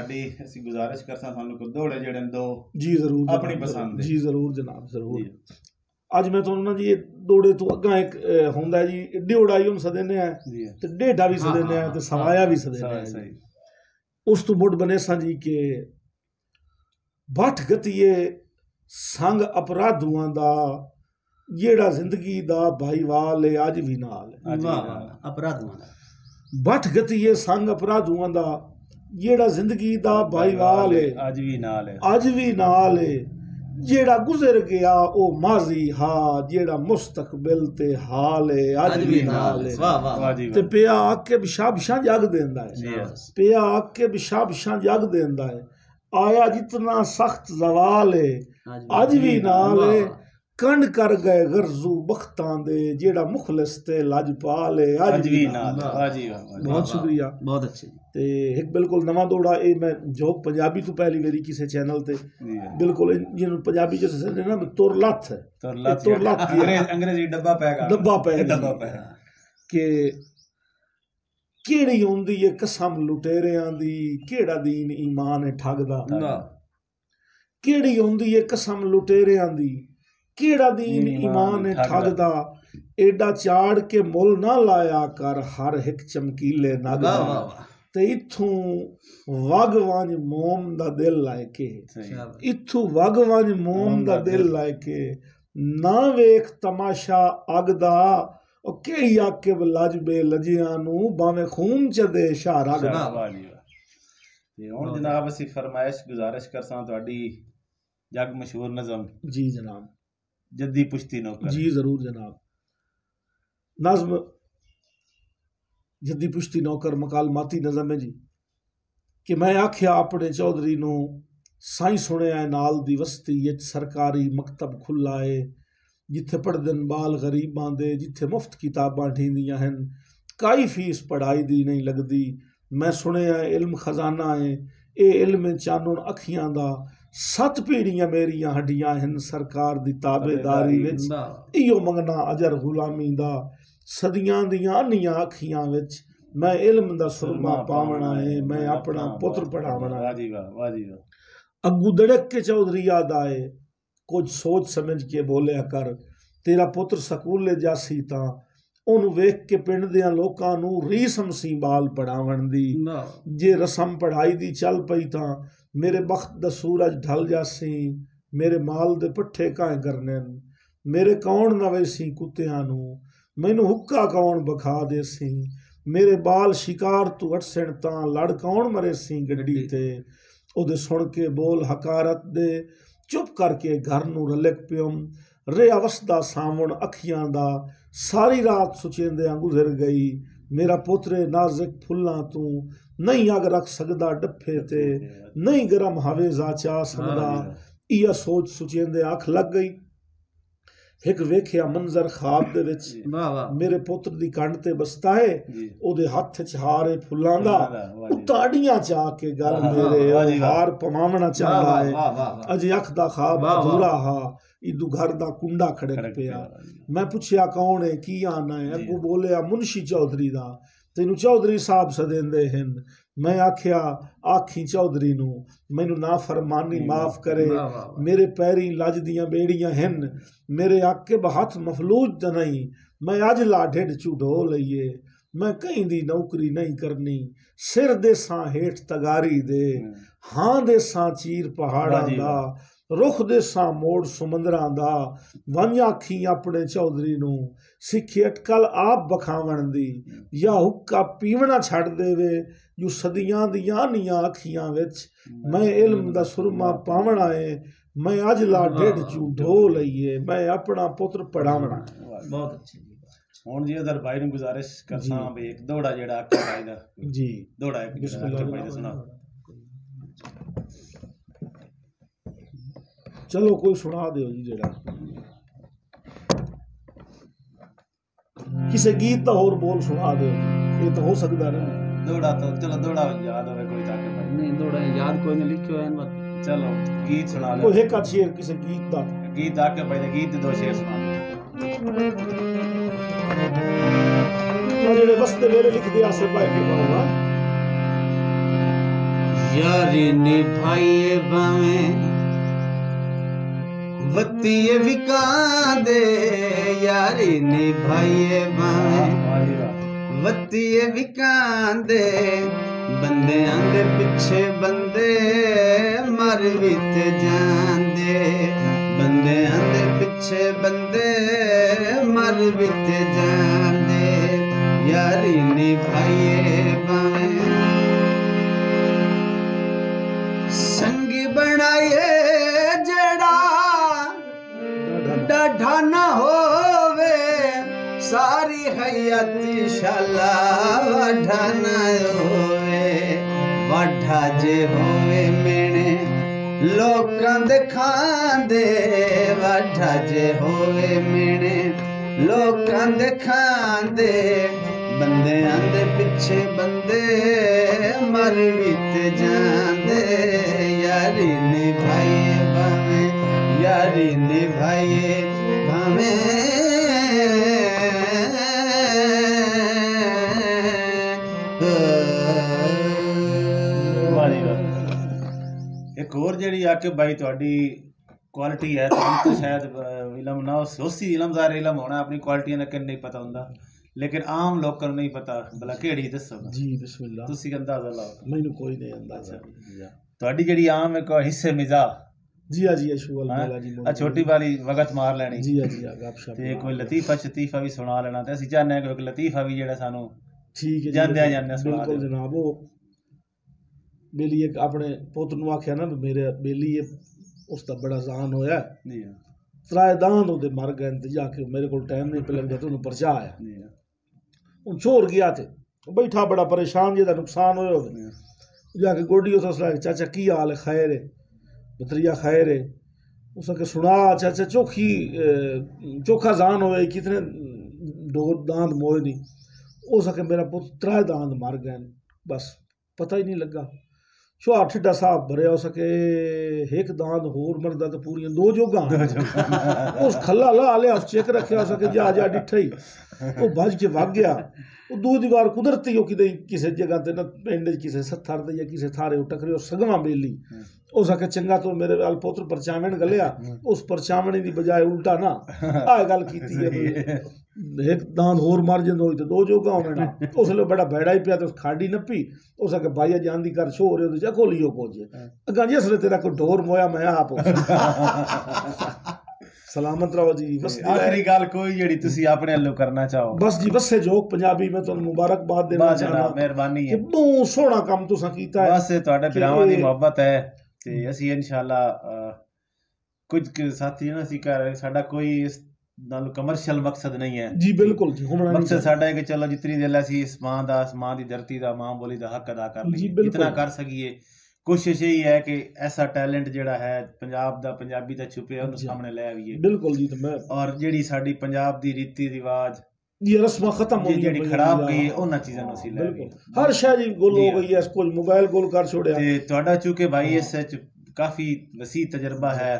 ਤੁਹਾਡੀ ਅਸੀਂ ਗੁਜ਼ਾਰਿਸ਼ ਕਰਸਾਂ ਤੁਹਾਨੂੰ ਕੋ ਦੋੜੇ ਜਿਹੜੇ ਦੋ ਜੀ ਜ਼ਰੂਰ ਆਪਣੀ ਪਸੰਦ ਜੀ ਜ਼ਰੂਰ ਜਨਾਬ ਜ਼ਰੂਰ। ਅੱਜ मैं ਤੁਹਾਨੂੰ ना जी दौड़े तो अग्गा एक होंदा जी ड्योड़ा ही सदेने ते डेढ़ा भी सदेने ते सवाया भी सदेने। उस तो मुड़ बने सा जी के बठ गतिए संग अपराधुआं दा जेड़ा जिंदगी दा भाईवाल है अज भी नाल अपराधुआं बठ गतिए संग अपराधुआं दा जेड़ा जिंदगी दा भाईवाल है अज भी नाल है जेड़ा गुजर गया ओ माजी हा जेड़ा मुस्तकबिल ते हाल है अज भी नाल है ते पिया आके बिशाबिशा जग देंदा है पिया आके बिशाबिशा जग देंदा है आया जितना सख्त जवाल है अज भी नाल है कंड कर गए गर्जू बख्तां दे जेड़ा मुखलिस ते लजपाल है अज भी नाल। बहुत शुक्रिया बहुत अच्छे ते एक बिल्कुल नवा दौड़ा ए मैं जो पंजाबी तो पहली मेरी किसी चैनल ते बिल्कुल जिन्होंने पंजाबी जैसे ना तुरलत अंग्रेजी डब्बा पैगा के केड़ी हुंदी है कसम लुटेरियां दी केड़ा दीन ईमान है ठगदा केड़ी हुंदी है कसम लुटेरियां दी केड़ा दीन ईमान है ठगदा एडा चाड़ के मुल ना लाया कर हर एक चमकीले नगदा ते इथों वगवांज मोम दा दिल लाके इथों वगवांज मोम दा दिल लाके ना वेख तमाशा अगदा ओ के आके लजबे लजियां नू भावें खून च दे शारा गदा। ते हुण जनाब असी फरमाइश गुजारिश करसां तुहाडी जग मशहूर नज़म जी जनाब जद्दी पुश्ती नौकर जी जरूर जनाब। नज़्म जद्दी पुश्ती नौकर मकालमाती नज़म है जी कि मैं आख्या अपने चौधरी नू साई सुनिया नाल दी वस्ती विच सरकारी मकतब खुला है जिथे पढ़दन बाल गरीबां दे जिथे मुफ्त किताबां ठींदियां हन काई फीस पढ़ाई दी नहीं लगदी। मैं सुनिया इल्म खजाना है ए इल्म चानुन अखियां दा 7 पीढ़ियां मेरियां हड्डियां हन सरकार दी ताबेदारी विच इयो मंगना अजर गुलामी दा सदियां दियां अन्नियां अखियां विच मैं इल्म दा सुरमा पावना है मैं अपना पुत्र पढ़ावना। अग्गू दड़क के चौधरी याद आए कुछ सोच समझ के बोलिया कर तेरा पुत्र सकूले जासी तां ओनू वेख के पिंड दियां लोकां नू रीसम सी बाल पढ़ावण दी जे रसम पढ़ाई दी चल पई तां मेरे बख्त दा सूरज ढल जासी मेरे माल दे पट्ठे काए करने मेरे कौन नवेसी कुत्तियां नू मैनू हुक्का कौन बखा देसी मेरे बाल शिकार तू अटसण तां लड़ कौन मरे सी गड्डी ते ओदे सुन के बोल हकारत दे चुप करके घर नू रलक पियम रे अवसदा सावण अखियां दा सारी रात सुचेंदियां गुजर गई मेरा पुत्र नाजुक फुल्लां तू नहीं अग रख सकदा डफे ते नहीं गरम हवेजा चा सकदा इया सोच सुचेंदे अख लग गई। एक वेख्या मंजर ख्वाब दे विच मेरे पुत्र दी कंड ते बसता है ओदे हत्थ च हार है फुल्लां दा ताड़ियां चा के गल मेरे हार पवावना चाहता है अजे अख दा ख्वाब अधूरा हा इदू घर दा कुंडा खड़क पिया। मैं पुछया कौन है की आना है अगू बोलिया मुंशी चौधरी दा तेनू चौधरी साहब सदेंदे हन। मैं आख्या आखी चौधरी नू मैनू ना फरमानी माफ करे मेरे पैरी लज दियां बेड़ियां हन मेरे आके बहथ मफलूज त नहीं मैं अज ला ढिड चूढो लईए मैं कहीं दी नौकरी नहीं करनी सिर देसां हेठ तगारी दे हां देसां चीर पहाड़ां दा रुख देसां मोड़ सुमंदरां दा वंज आखी अपने चौधरी नू सिखी अटकल आप बखावण दी या हुक्का पीवना छड़ देवे जो सदियां दियां नियां अखियां विच मैं इल्म दा सुरमा पावना है मैं अज ला ढिड चूढो लईए मैं अपना पुत्र पढ़ावना। बहुत अच्छी हुण जी अदर भाई नू गुजारिश करसां भी एक दौड़ा जेड़ा आके भाई दा जी दौड़ा एक बिस्मिल्लाह भाई दा सुना चलो कोई सुना दियो जी जेड़ा किसी गीत दा होर बोल सुना दियो ये तो हो सकदा ना दौड़ा तो चलो दौड़ा याद होवे कोई जाके भाई नहीं दौड़ा याद कोई ने लिखियो है मत चलो गीत सुना ले कोई एक शेर किसी गीत आके भाई ने गीत दो शेर सुना जेड़े बस्ते मेरे लिख दिया से भाई के पाऊंगा यारी निभाइए भावें बत्तिए विकांदे, यारी निभाइए भावें बत्तिए विकांदे, बंदे आंदे पिछे बंदे मर वित जांदे, बंदे आंदे पिछे बंदे मर वित जांदे, यारी निभाइए भावें संग बनाए जड़ा डाढ़ा न होवे, सारी हयाती शाला वाढ़ा न होवे, वाढ़ा जे होवे मेने लोकां दे खांदे, वाढ़ा जे होवे मेने लोकां दे खांदे, बंदे आंदे पिछे बंदे मर वित जांदे, यारी निभाइए भावें, यारी निभाइए भावें एक और जी आके भाई थोड़ी क्वालिटी है तो शायद इलम ना सोसी इलमदार इलम होना अपनी क्वालिटियां का नहीं पता होंदा, लेकिन आम लोगों को नहीं पता भला केड़ी दसो जी बिस्मिल्लाह तुसी अंदाजा लाओ। मैनू कोई नहीं अंदाजा थोड़ी जी आम एक हिस्से मिजा जी हाँ जी शुगल मेला जी आ छोटी वाली वक्त मार लेनी जी हाँ जी गपशप ते कोई लतीफा शतीफा भी सुना लेना ते ਅਸੀਂ ਚਾਹਨੇ ਕਿ लतीफा भी जेड़ा सानू ठीक है ਜਾਂਦੇ सुना बिल्कुल जनाब। वो बेली एक अपने पुत्र ਨੂੰ ਆਖਿਆ ਨਾ ਮੇਰੇ बेली ਉਸ ਦਾ ਬੜਾ ਜ਼ਾਨ ਹੋਇਆ जी ਤਰਾਏ ਦਾਨ ਉਹਦੇ ਮਰ ਗਏ ਤੇ ਜਾ ਕੇ ਮੇਰੇ ਕੋਲ ਟਾਈਮ ਨਹੀਂ ਲੱਗਦਾ ਤੇ ਉਹਨੂੰ ਪਰਚਾ ਆਇਆ जी ਹੁਣ ਛੋੜ ਗਿਆ ਤੇ ਉਹ ਬੈਠਾ ਬੜਾ ਪਰੇਸ਼ਾਨ ਜਿਹਦਾ ਨੁਕਸਾਨ ਹੋਇਆ ਹੋਵੇ जाके गोडी उस चाचा की हाल है खैर है बतरिया खैर है उसके सुना चाचा चोखी चोखा जान होए कितने दो दांत मोए नहीं हो सके मेरा पुत्र त्रै दांत मर गए बस पता ही नहीं लगा छुआ ठिड्डा साहब भरे हो सके एक दांत होर मरदा तो पूरी दो जोगा उस खला ला लिया उस चेक रखे हो सके जा जा डिठा ही वो भज के वग गया वो दूसरी बार कुदरती हो कि किसी जगह ते ना पिंड किसी सत्थर ते या किसी थारे टकरे सगवा बेली हो सके चंगा तो मेरे वाल पुत्र परचावण गलिया उस परचावणी की बजाय उल्टा ना आ गल कीती है एक दांत होर मर जंदो तो दो जोगा होने ना उसले बड़ा भैड़ा ही पिया तो खाड़ी नप्पी हो सके भाई जान दी कर शो रहे तो खोलियो कुछ अगा जिसले तेरा कोई ढोर मोया मैं आप सलामत रहो जी। बस आखिरी गल कोई जेड़ी तुसी अपने अल्लो करना चाहो बस जी वस्से जोक पंजाबी में तुहानू मुबारकबाद देना चाहना मेहरबानी है कि बहुत सोहना काम तुसां कीता है बस तुहाडे भरावां दी मोहब्बत है ते असी इंशाअल्लाह कुछ साथी ना सी कर साडा कोई इस नाल कमर्शियल मकसद नहीं है जी बिल्कुल जी होना मकसद साडा है कि चलो जितनी दिल असी इस मां दी धरती दा मां बोली दा हक अदा कर लईए जितना कर सकिए कोशिश यही है कि ऐसा टैलेंट जेड़ा है पंजाब दा पंजाबी दा छुपे उन्हें सामने ले आइए बिल्कुल जी। तो मैं और जेड़ी साडी पंजाब दी रीति रिवाज ये रस्मां खत्म हो जेड़ी खराब गई है उन्हां चीज़ां नूं असीं ले आइए हर शय दी गुल हो गई है कुछ मोबाइल गुल कर छोड़िया ते तुहाडा चूंकि भाई इस च काफ़ी वसी तजर्बा है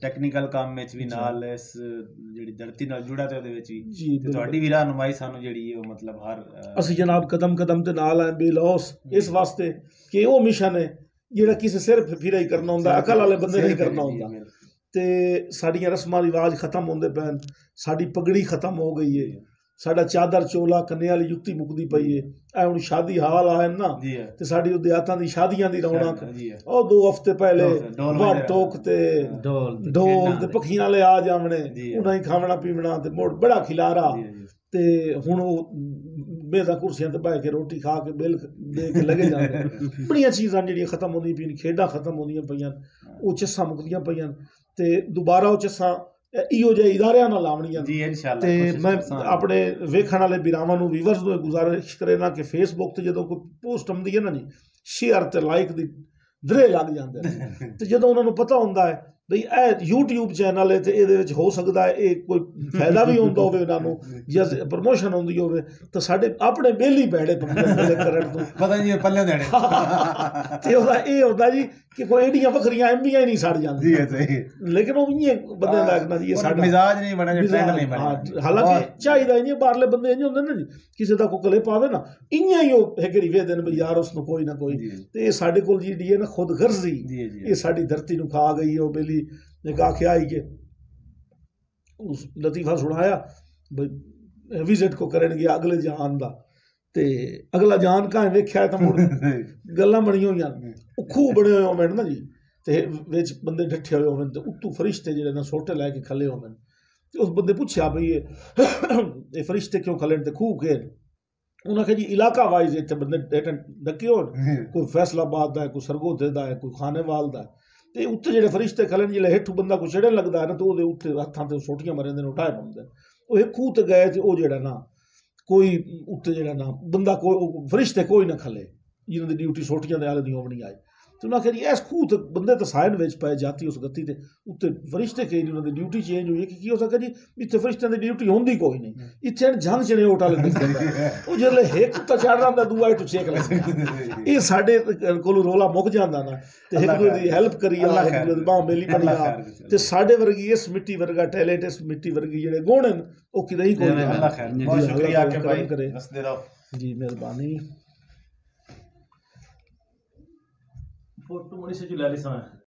टेक्निकल काम में भी नाल इस जेड़ी धरती नाल जुड़ा ते ओदे विच भी ते तुहाडी भी रहनुमाई सानू जेड़ी है मतलब हर असीं जनाब कदम कदम ते नाल है बेलौस इस वास्ते कि वो मिशन है जेड़ा किसी सिर फिरा ही करना हुंदा अकल वाले बंदे नहीं करना हुंदा ते साड़ियां रस्मां रिवाज खत्म होंदे पैन साड़ी पगड़ी खत्म हो गई है साडा चादर चोला कन्ने वाली जुत्ती मुकदी पई है ऐ हुण शादी हाल आए ना ते साडी देहातां दी शादियां दी रौनक ओ 2 हफ्ते पहले वाट टोक ते ढोल ते पखियां ले आ जावणे उन्हां ही खावणा पीवणा ते मोड़ बड़ा खिलारा ते हुण मेज़ां कुर्सियां ते बैठ के रोटी खा के बिल दे के लगे जांदे बड़ियां चीज़ां जेहड़ियां खत्म होंदियां पईयां खेडां खत्म होंदियां पईयां ओ चस्सां मुकदियां पईयां ते दुबारा ओ चस्सां इहो जे इदारियां नाल लावणियां जी इंशाअल्लाह ते मैं अपने वेखण वाले वीरावां नूं व्यूअर्स नूं गुजारिश करेना कि फेसबुक ते जदों कोई पोस्ट आउंदी है ना जी शेयर ते लाइक दी दरे लग जांदे ते जदों उन्हां नूं पता हुंदा है ਬਈ ਇਹ YouTube ਚੈਨਲ ਹੈ ਤੇ ਇਹਦੇ ਵਿੱਚ ਹੋ ਸਕਦਾ ਹੈ ਇਹ ਕੋਈ ਫਾਇਦਾ ਵੀ ਹੁੰਦਾ ਹੋਵੇ ਉਹਨਾਂ ਨੂੰ ਜਾਂ ਪ੍ਰਮੋਸ਼ਨ ਹੁੰਦੀ ਹੋਵੇ ਤਾਂ ਸਾਡੇ ਆਪਣੇ ਬੇਲੀ ਬੈੜੇ ਕਰਨ ਤੋਂ ਪਤਾ ਨਹੀਂ ਪੱਲੇ ਦੇਣੇ ਤੇ ਉਹਦਾ ਇਹ ਹੁੰਦਾ ਜੀ ਕਿ ਕੋਈ ਏਡੀਆਂ ਵੱਖਰੀਆਂ ਐਮਬੀਆਂ ਹੀ ਨਹੀਂ ਸੜ ਜਾਂਦੀਆਂ। ਜੀ ਸਹੀ, ਲੇਕਿਨ ਉਹ ਇੰਨੇ ਬੰਦੇ ਲੱਗਣਾ ਜੀ ਇਹ ਸਾਡਾ ਮਿਜ਼ਾਜ ਨਹੀਂ ਬਣਿਆ, ਟ੍ਰੈਂਡ ਨਹੀਂ ਬਣਿਆ। ਹਾਲਾਂਕਿ ਚਾਹੀਦਾ ਨਹੀਂ, ਬਾਹਰਲੇ ਬੰਦੇ ਇੰਜ ਹੁੰਦੇ ਨੇ ਜੀ, ਕਿਸੇ ਦਾ ਕੋਈ ਕਲਿੱਪ ਆਵੇ ਨਾ ਇੰਨਾ ਹੀ ਉਹ ਹੈਗਰੀ ਵੇਖਦੇ ਨੇ ਵੀ ਯਾਰ ਉਸ ਨੂੰ ਕੋਈ ਨਾ ਕੋਈ। ਤੇ ਇਹ ਸਾਡੇ ਕੋਲ ਜਿਹੜੀ ਹੈ ਨਾ ਖੁਦ ਗਰਜ਼ੀ ਇਹ ਸਾਡੀ ਧਰਤੀ ਨੂੰ ਖਾ ਗਈ। ਉਹ ਬੇਲੀ ਨੇ ਆਖਿਆ आई कि उस लतीफ़ा सुनाया भाई विजिट को करेंगे अगले जान का ते अगला जान कहाँ वेख्या तो मुड़ गल्लां बनी हुई खूह बने हुए होवे ना जी ते विच बंदे डठे हुए होवे ते उत्तों फरिश्ते जिहड़े ना सोटे लैके खले होवे ते उस बंदे पुछया भाई ये फरिश्ते क्यों खले ते खूह के उन्हें आखिया जी इलाका वाइज इतने बंदे डके हो, कोई फैसलाबाद का है, कोई सरगोधे का है, कोई खानेवाल का है। ਤੇ ਉੱਤੇ ਜਿਹੜੇ ਫਰਿਸ਼ਤੇ ਖਲੇ ਨੇ, ਜਿਹੜੇ ਹੇਠੂ ਬੰਦਾ ਕੋਈ ਚੜ੍ਹਨ ਲੱਗਦਾ ਹੈ ਨਾ ਤੇ ਉਹਦੇ ਉੱਤੇ ਹੱਥਾਂ ਤੇ ਸੋਟੀਆਂ ਮਾਰੇ ਨੇ, ਉਠਾਏ ਪਾਉਂਦੇ ਉਹ ਇੱਕ ਖੂਹ ਤੇ ਗਏ ਤੇ ਉਹ ਜਿਹੜਾ ਨਾ ਕੋਈ ਉੱਤੇ ਜਿਹੜਾ ਨਾ ਬੰਦਾ ਕੋਈ ਫਰਿਸ਼ਤੇ ਕੋਈ ਨਾ ਖਲੇ ਜਿਨ੍ਹਾਂ ਦੀ ਡਿਊਟੀ ਸੋਟੀਆਂ ਦੇ ਆਲੇ ਦੀ ਹੋਣੀ ਆਏ ਤੇ ਉਹਨਾਂ ਕਹਿੰਦੀ ਇਸ ਖੂਹ ਤੇ ਬੰਦੇ ਤਾਂ ਸਾਇਨ ਵਿੱਚ ਪਏ ਜਾਤੀ ਉਸ ਗੱਤੀ ਤੇ ਉੱਤੇ ਫਰਿਸ਼ਤੇ ਕਹੇ ਉਹਨਾਂ ਦੀ ਡਿਊਟੀ ਚੇਂਜ ਹੋਈ ਕਿ ਕੀ ਹੋ ਸਕਦਾ ਜੀ ਇੱਥੇ ਫਰਿਸ਼ਤਿਆਂ ਦੀ ਡਿਊਟੀ ਹੁੰਦੀ ਕੋਈ ਨਹੀਂ, ਇੱਥੇ ਜੰਗ ਚਨੇ ਉਟਾ ਲੈਂਦੇ ਉਹ ਜਿਹੜੇ ਇੱਕ ਉੱਤੇ ਚੜ੍ਹ ਜਾਂਦਾ ਦੂਆ ਇਟੂ ਛੇਕ ਲੈਂਦਾ। ਇਹ ਸਾਡੇ ਕੋਲ ਰੋਲਾ ਮੁੱਕ ਜਾਂਦਾ ਨਾ ਤੇ ਇੱਕ ਦੂਜੇ ਦੀ ਹੈਲਪ ਕਰੀ ਆ, ਇੱਕ ਦੂਜੇ ਦੀ ਬਾਹ ਮੇਲੀ ਬਣੀ ਆ ਤੇ ਸਾਡੇ ਵਰਗੀ ਇਸ ਮਿੱਟੀ ਵਰਗਾ ਟੈਲੈਂਟ, ਇਸ ਮਿੱਟੀ ਵਰਗੀ ਜਿਹੜੇ ਗੁਣ ਹਨ ਉਹ ਕਿਤੇ ਹੀ ਕੋਈ ਨਹੀਂ। ਅੱਲਾਹ ਖੈਰ, ਬਹੁਤ ਸ਼ੁਕਰੀਆ ਕਿ ਭਾਈ ਦੱਸਦੇ ਰਹੋ ਜੀ, ਮਿਹਰਬਾਨੀ। फोटो मणि से जो ले ली